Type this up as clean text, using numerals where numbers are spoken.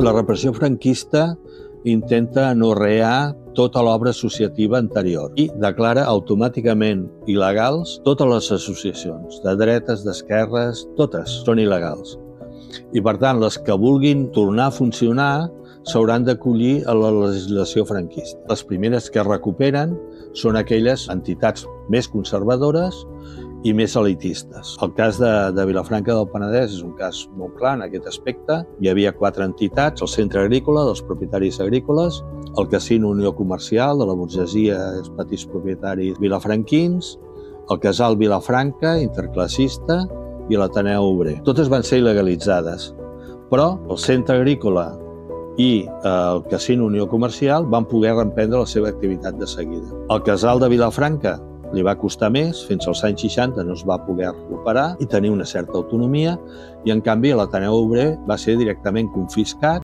La repressió franquista intenta anorrear tota l'obra associativa anterior i declara automàticament il·legals totes les associacions, de dretes, d'esquerres, totes són il·legals. I per tant, les que vulguin tornar a funcionar s'hauran d'acollir a la legislació franquista. Les primeres que recuperen són aquelles entitats més conservadores i més elitistes. El cas de Vilafranca del Penedès és un cas molt clar en aquest aspecte. Hi havia 4 entitats: el Centre Agrícola, dels propietaris agrícoles, el Casino Unió Comercial, de la burgesia i els petits propietaris vilafranquins, el Casal Vilafranca, interclassista, i l'Ateneu Obrer. Totes van ser il·legalitzades, però el Centre Agrícola i el Casino Unió Comercial van poder reprendre la seva activitat de seguida. El Casal de Vilafranca li va costar més, fins als anys 60 no es va poder recuperar i tenir una certa autonomia, i en canvi l'Ateneu Obrer va ser directament confiscat